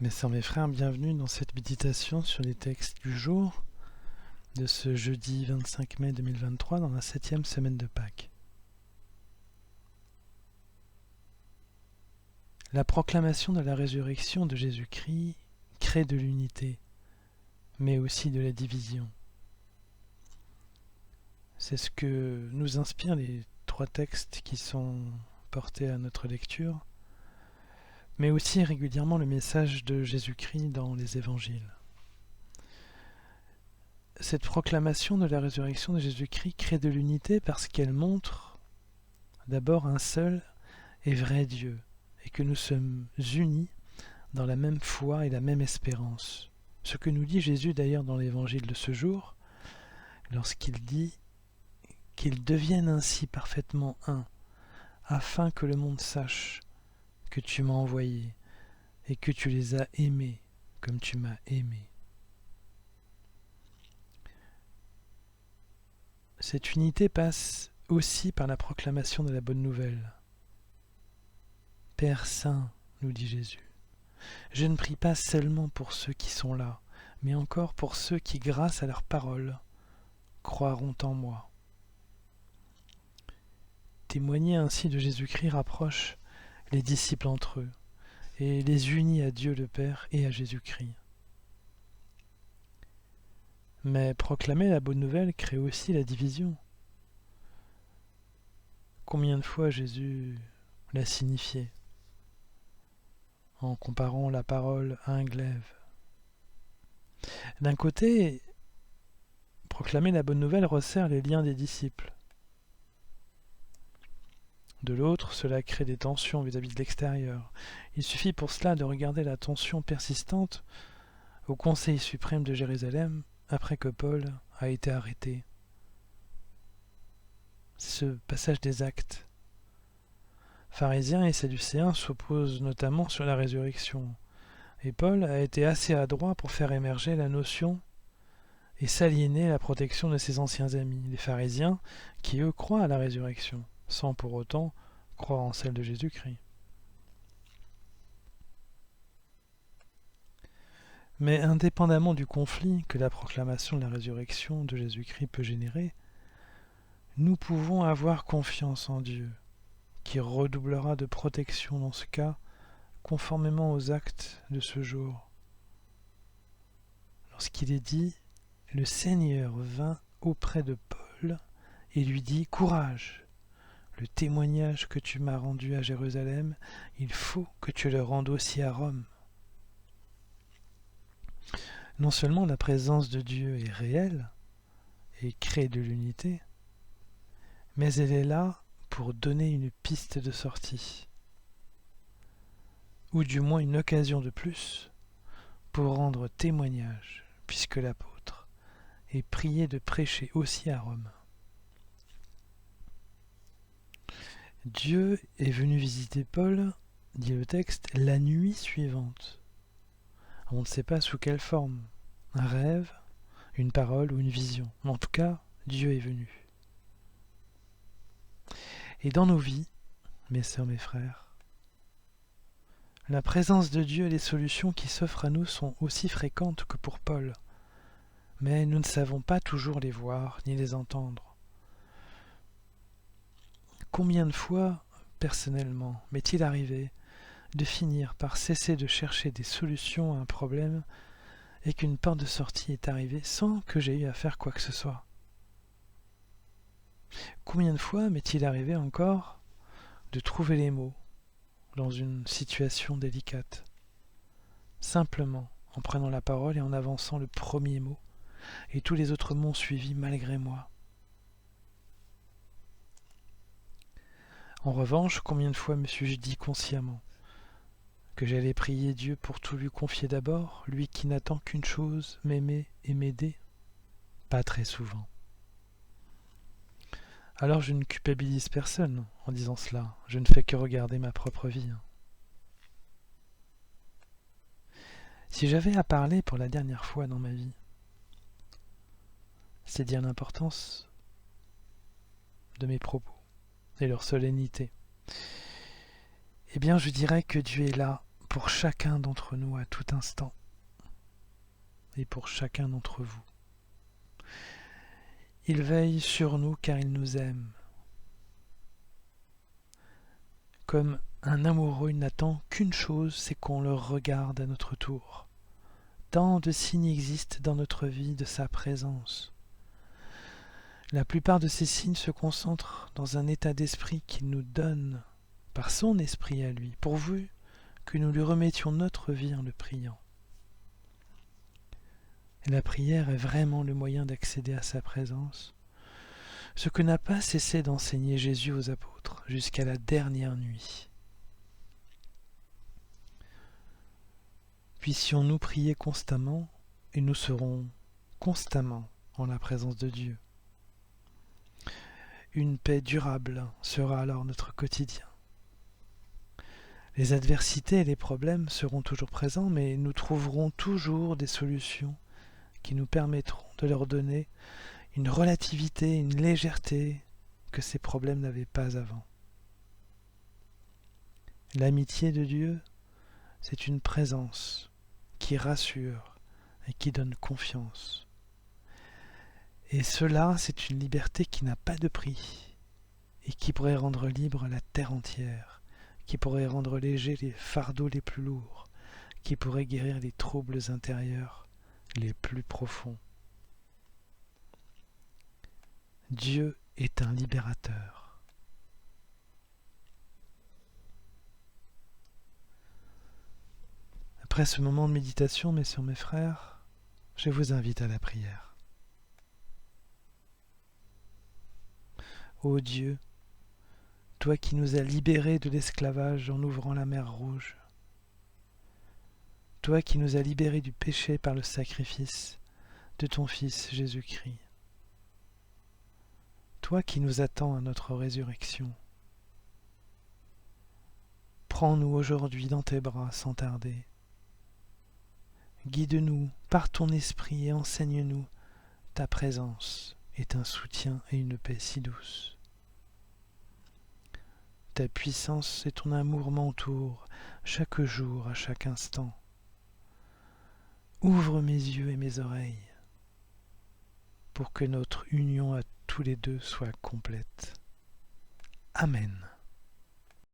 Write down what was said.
Mes sœurs, mes frères, bienvenue dans cette méditation sur les textes du jour de ce jeudi 25 mai 2023 dans la 7e semaine de Pâques. La proclamation de la résurrection de Jésus-Christ crée de l'unité, mais aussi de la division. C'est ce que nous inspirent les 3 textes qui sont portés à notre lecture, mais aussi régulièrement le message de Jésus-Christ dans les évangiles. Cette proclamation de la résurrection de Jésus-Christ crée de l'unité parce qu'elle montre d'abord un seul et vrai Dieu, et que nous sommes unis dans la même foi et la même espérance. Ce que nous dit Jésus d'ailleurs dans l'évangile de ce jour, lorsqu'il dit qu'ils deviennent ainsi parfaitement un, afin que le monde sache que tu m'as envoyé et que tu les as aimés comme tu m'as aimé. Cette unité passe aussi par la proclamation de la bonne nouvelle. Père Saint, nous dit Jésus, je ne prie pas seulement pour ceux qui sont là, mais encore pour ceux qui, grâce à leur parole, croiront en moi. Témoigner ainsi de Jésus-Christ rapproche les disciples entre eux et les unit à Dieu le Père et à Jésus-Christ. Mais proclamer la bonne nouvelle crée aussi la division. Combien de fois Jésus l'a signifié en comparant la parole à un glaive. D'un côté, proclamer la bonne nouvelle resserre les liens des disciples. De l'autre, cela crée des tensions vis-à-vis de l'extérieur. Il suffit pour cela de regarder la tension persistante au Conseil suprême de Jérusalem après que Paul a été arrêté. C'est ce passage des Actes. Pharisiens et Sadducéens s'opposent notamment sur la résurrection, et Paul a été assez adroit pour faire émerger la notion et s'aliéner la protection de ses anciens amis, les pharisiens, qui eux croient à la résurrection, sans pour autant croire en celle de Jésus-Christ. Mais indépendamment du conflit que la proclamation de la résurrection de Jésus-Christ peut générer, nous pouvons avoir confiance en Dieu, qui redoublera de protection dans ce cas, conformément aux actes de ce jour. Lorsqu'il est dit, le Seigneur vint auprès de Paul et lui dit « Courage, le témoignage que tu m'as rendu à Jérusalem, il faut que tu le rendes aussi à Rome. » Non seulement la présence de Dieu est réelle et crée de l'unité, mais elle est là pour donner une piste de sortie, ou du moins une occasion de plus pour rendre témoignage, puisque l'apôtre est prié de prêcher aussi à Rome. Dieu est venu visiter Paul, dit le texte, la nuit suivante. On ne sait pas sous quelle forme, un rêve, une parole ou une vision. Mais en tout cas, Dieu est venu. Et dans nos vies, mes sœurs, mes frères, la présence de Dieu et les solutions qui s'offrent à nous sont aussi fréquentes que pour Paul. Mais nous ne savons pas toujours les voir ni les entendre. Combien de fois, personnellement, m'est-il arrivé de finir par cesser de chercher des solutions à un problème et qu'une porte de sortie est arrivée sans que j'aie eu à faire quoi que ce soit? Combien de fois m'est-il arrivé encore de trouver les mots dans une situation délicate, simplement en prenant la parole et en avançant le premier mot, et tous les autres mots ont suivi malgré moi? En revanche, combien de fois me suis-je dit consciemment que j'allais prier Dieu pour tout lui confier d'abord, lui qui n'attend qu'une chose, m'aimer et m'aider? Pas très souvent. Alors je ne culpabilise personne en disant cela, je ne fais que regarder ma propre vie. Si j'avais à parler pour la dernière fois dans ma vie, c'est dire l'importance de mes propos et leur solennité. Eh bien je dirais que Dieu est là pour chacun d'entre nous à tout instant et pour chacun d'entre vous. Il veille sur nous car il nous aime. Comme un amoureux n'attend qu'une chose, c'est qu'on le regarde à notre tour. Tant de signes existent dans notre vie de sa présence. La plupart de ces signes se concentrent dans un état d'esprit qu'il nous donne par son esprit à lui, pourvu que nous lui remettions notre vie en le priant. Et la prière est vraiment le moyen d'accéder à sa présence, ce que n'a pas cessé d'enseigner Jésus aux apôtres jusqu'à la dernière nuit. Puissions-nous prier constamment et nous serons constamment en la présence de Dieu. Une paix durable sera alors notre quotidien. Les adversités et les problèmes seront toujours présents, mais nous trouverons toujours des solutions qui nous permettront de leur donner une relativité, une légèreté que ces problèmes n'avaient pas avant. L'amitié de Dieu, c'est une présence qui rassure et qui donne confiance. Et cela, c'est une liberté qui n'a pas de prix et qui pourrait rendre libre la terre entière, qui pourrait rendre légers les fardeaux les plus lourds, qui pourrait guérir les troubles intérieurs les plus profonds. Dieu est un libérateur. Après ce moment de méditation, mes sœurs, mes frères, je vous invite à la prière. Ô Dieu, toi qui nous as libérés de l'esclavage en ouvrant la mer Rouge, toi qui nous as libérés du péché par le sacrifice de ton Fils Jésus-Christ, toi qui nous attends à notre résurrection, prends-nous aujourd'hui dans tes bras sans tarder. Guide-nous par ton esprit et enseigne-nous ta présence est un soutien et une paix si douce. Ta puissance et ton amour m'entourent chaque jour, à chaque instant. Ouvre mes yeux et mes oreilles pour que notre union à tous les deux soit complète. Amen.